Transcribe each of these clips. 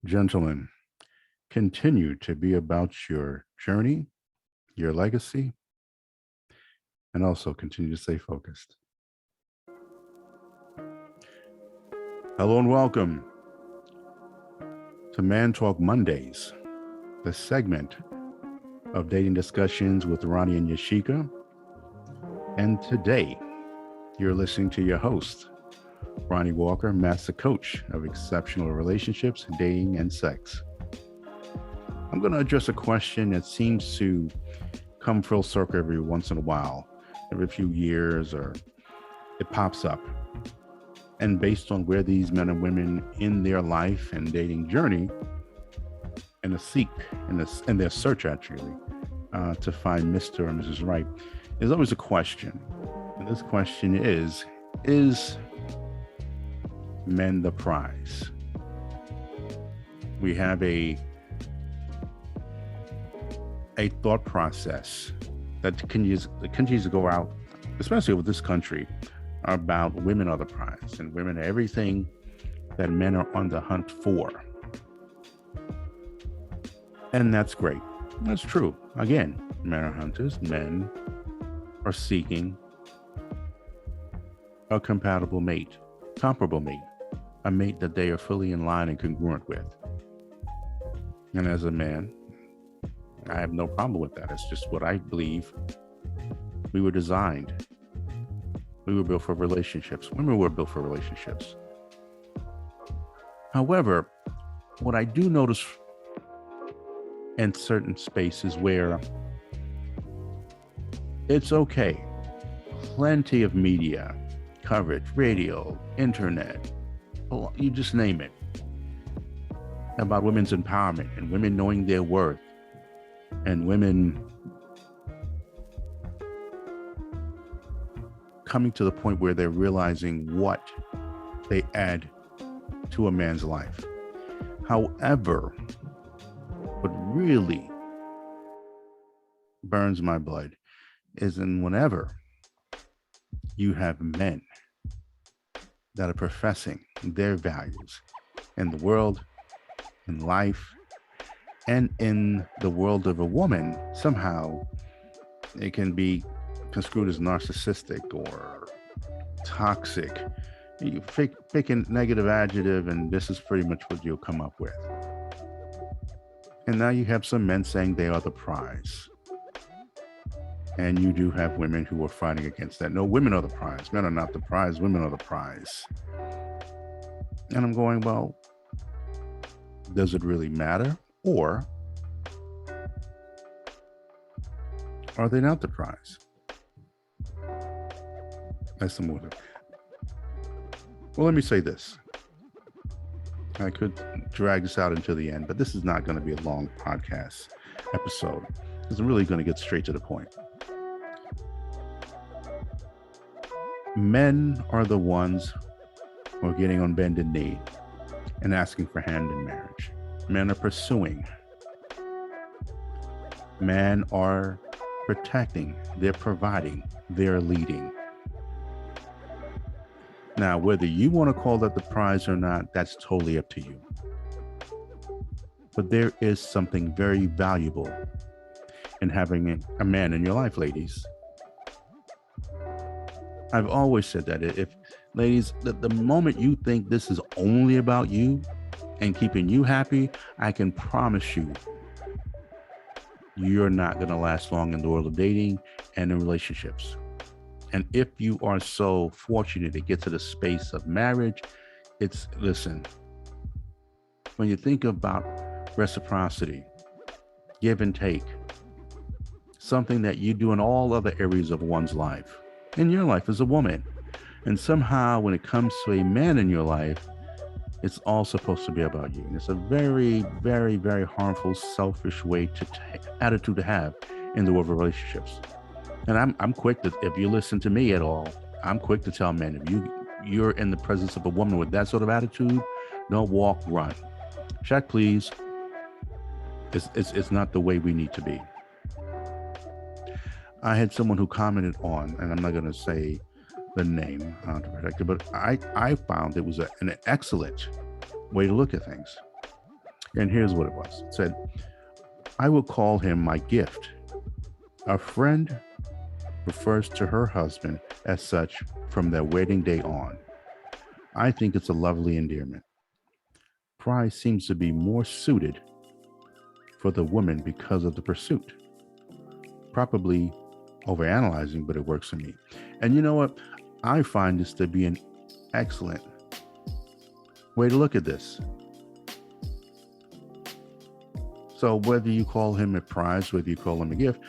Gentlemen, continue to be about your journey, your legacy, and also continue to stay focused. Hello and welcome to Man Talk Mondays, the segment of dating discussions with Ronnie and Yashika. And today, you're listening to your host, Ronnie Walker, Master Coach of Exceptional Relationships, Dating, and Sex. I'm going to address a question that seems to come full circle every once in a while, every few years, or it pops up. And based on where these men and women in their life and dating journey, in a seek, in their search actually, to find Mr. or Mrs. Right, there's always a question. And this question is men the prize? We have a thought process that continues to go out, especially with this country, about women are the prize and women are everything that men are on the hunt for. And that's great. That's true. Again, men are hunters. Men are seeking a compatible mate, comparable mate, a mate that they are fully in line and congruent with. And as a man, I have no problem with that. It's just what I believe. We were designed. We were built for relationships. Women were built for relationships. However, what I do notice in certain spaces where it's okay, plenty of media, coverage, radio, internet, you just name it, about women's empowerment and women knowing their worth and women coming to the point where they're realizing what they add to a man's life. However, what really burns my blood is whenever you have men that are professing their values in the world, in life, and in the world of a woman, somehow it can be construed as narcissistic or toxic. You pick a negative adjective and this is pretty much what you'll come up with. And now you have some men saying they are the prize. And you do have women who are fighting against that. No, women are the prize. Men are not the prize. Women are the prize. And I'm going, well, does it really matter? Or are they not the prize? That's the motive. Well, let me say this. I could drag this out until the end, but this is not going to be a long podcast episode because I'm really going to get straight to the point. Men are the ones who are getting on bended knee and asking for hand in marriage. Men are pursuing. Men are protecting. They're providing. They're leading. Now, whether you want to call that the prize or not, that's totally up to you. But there is something very valuable in having a man in your life, ladies. I've always said that if ladies, the moment you think this is only about you and keeping you happy, I can promise you, you're not going to last long in the world of dating and in relationships. And if you are so fortunate to get to the space of marriage, listen, when you think about reciprocity, give and take, something that you do in all other areas of one's life, in your life as a woman. And somehow when it comes to a man in your life, it's all supposed to be about you. And it's a very, very, very harmful, selfish way attitude to have in the world of relationships. And I'm quick to, if you listen to me at all, I'm quick to tell men, if you're in the presence of a woman with that sort of attitude, don't walk, run. Check, please. It's not the way we need to be. I had someone who commented on, and I'm not going to say the name to protect it, but I found it was an excellent way to look at things. And here's what it was. It said, I will call him my gift. A friend refers to her husband as such from their wedding day on. I think it's a lovely endearment. Prize seems to be more suited for the woman because of the pursuit. Probably overanalyzing, but it works for me. And you know what? I find this to be an excellent way to look at this. So whether you call him a prize, whether you call him a gift,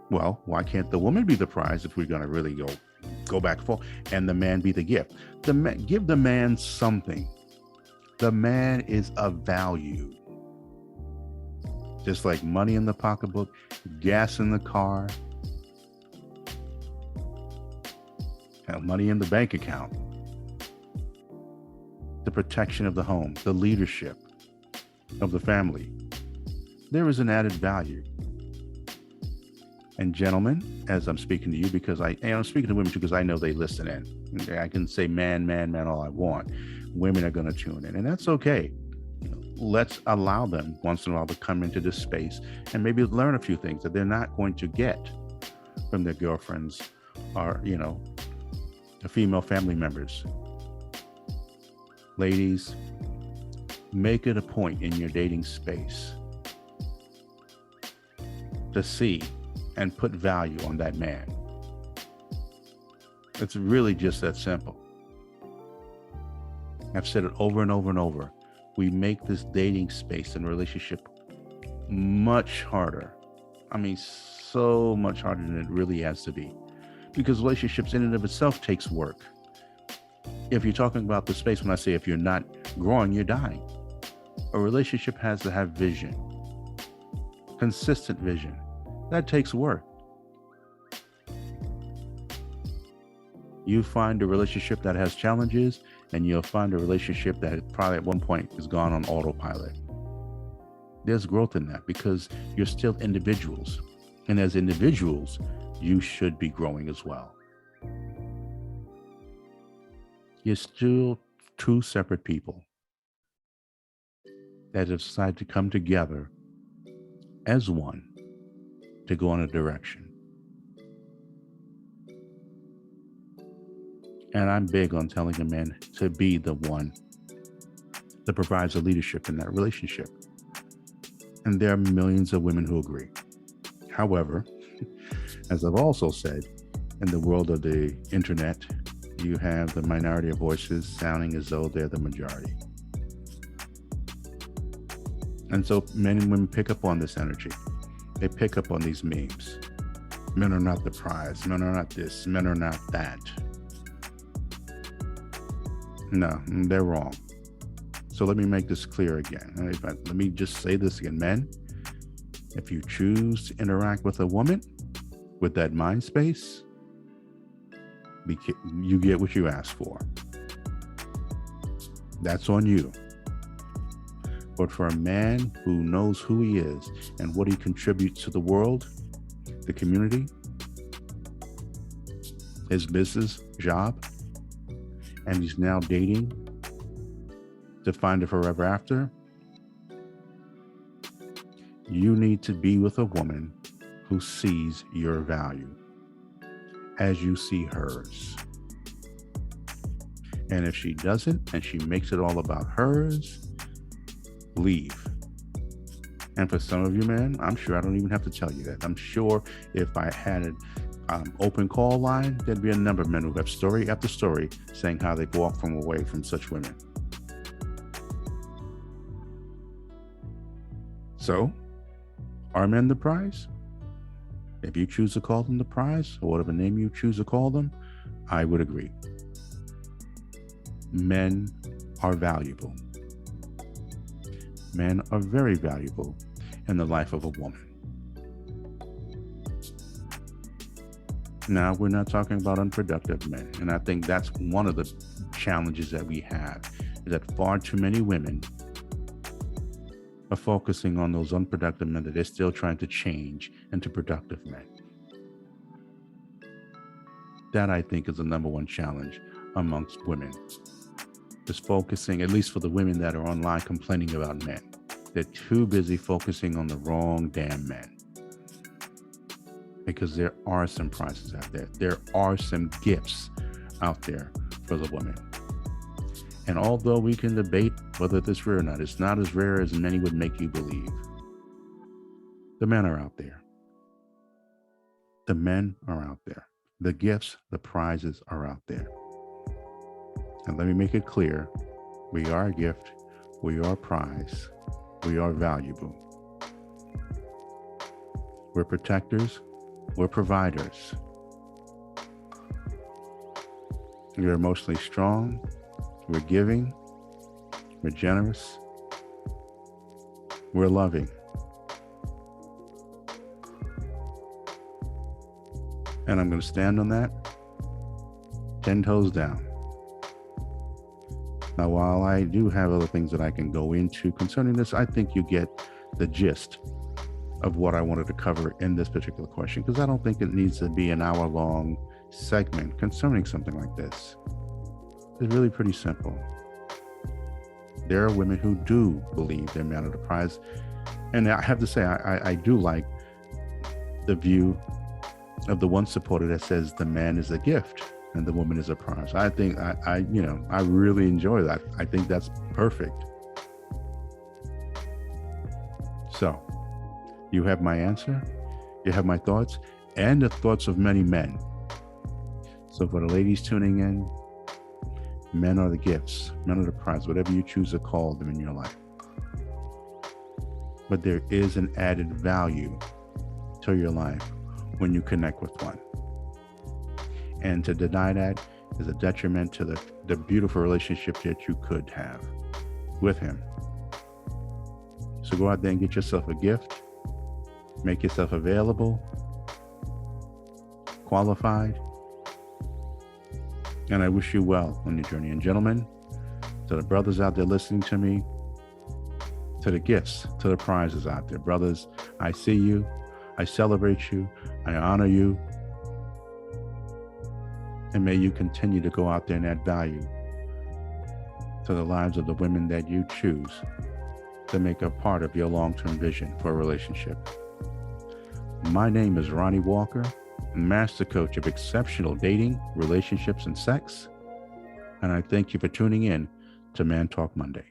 well, why can't the woman be the prize if we're going to really go back and forth, and the man be the gift? Give the man something. The man is of value. Just like money in the pocketbook, gas in the car, money in the bank account, the protection of the home, the leadership of the family. There is an added value. And gentlemen, as I'm speaking to you, because I'm speaking to women too, because I know they listen in. I can say man all I want. Women are going to tune in, and that's okay. Let's allow them once in a while to come into this space and maybe learn a few things that they're not going to get from their girlfriends or, the female family members. Ladies, make it a point in your dating space to see and put value on that man. It's really just that simple. I've said it over and over and over. We make this dating space and relationship much harder. I mean, so much harder than it really has to be. Because relationships in and of itself takes work. If you're talking about the space, when I say if you're not growing, you're dying. A relationship has to have vision. Consistent vision. That takes work. You find a relationship that has challenges, and you'll find a relationship that probably at one point has gone on autopilot. There's growth in that because you're still individuals. And as individuals, you should be growing as well. You're still two separate people that have decided to come together as one to go in a direction. And I'm big on telling a man to be the one that provides the leadership in that relationship. And there are millions of women who agree. However, as I've also said, in the world of the internet, you have the minority of voices sounding as though they're the majority. And so men and women pick up on this energy. They pick up on these memes. Men are not the prize. Men are not this. Men are not that. No, they're wrong. So let me make this clear again. Let me just say this again. Men, if you choose to interact with a woman with that mind space, you get what you ask for. That's on you. But for a man who knows who he is and what he contributes to the world, the community, his business, job, and he's now dating to find a forever after, you need to be with a woman who sees your value as you see hers. And if she doesn't, and she makes it all about hers, leave. And for some of you, man, I'm sure I don't even have to tell you that. I'm sure if I had an open call line, there'd be a number of men who have story after story saying how they walk from away from such women. So, are men the prize? If you choose to call them the prize, or whatever name you choose to call them, I would agree. Men are valuable. Men are very valuable in the life of a woman. Now, we're not talking about unproductive men. And I think that's one of the challenges that we have, is that far too many women are focusing on those unproductive men that they're still trying to change into productive men. That, I think, is the number one challenge amongst women. is focusing, at least for the women that are online complaining about men. They're too busy focusing on the wrong damn men. Because there are some prizes out there. There are some gifts out there for the woman. And although we can debate whether it's rare or not, it's not as rare as many would make you believe. The men are out there. The men are out there. The gifts, the prizes are out there. And let me make it clear, we are a gift, we are a prize, we are valuable. We're protectors, we're providers. We're emotionally strong, we're giving, we're generous, we're loving. And I'm going to stand on that 10 toes down. Now, while I do have other things that I can go into concerning this, I think you get the gist of what I wanted to cover in this particular question, because I don't think it needs to be an hour-long segment concerning something like this. It's really pretty simple. There are women who do believe they're man of the prize. And I have to say, I do like the view of the one supporter that says the man is a gift and the woman is a prize. I think I really enjoy that. I think that's perfect. So you have my answer, you have my thoughts, and the thoughts of many men. So for the ladies tuning in, men are the gifts, men are the prize, whatever you choose to call them in your life. But there is an added value to your life when you connect with one. And to deny that is a detriment to the beautiful relationship that you could have with him. So go out there and get yourself a gift, make yourself available, qualified, and I wish you well on your journey. And gentlemen, to the brothers out there listening to me, to the gifts, to the prizes out there, brothers, I see you, I celebrate you, I honor you, and may you continue to go out there and add value to the lives of the women that you choose to make a part of your long-term vision for a relationship. My name is Ronnie Walker, Master Coach of Exceptional Dating, Relationships, and Sex, and I thank you for tuning in to Man Talk Monday.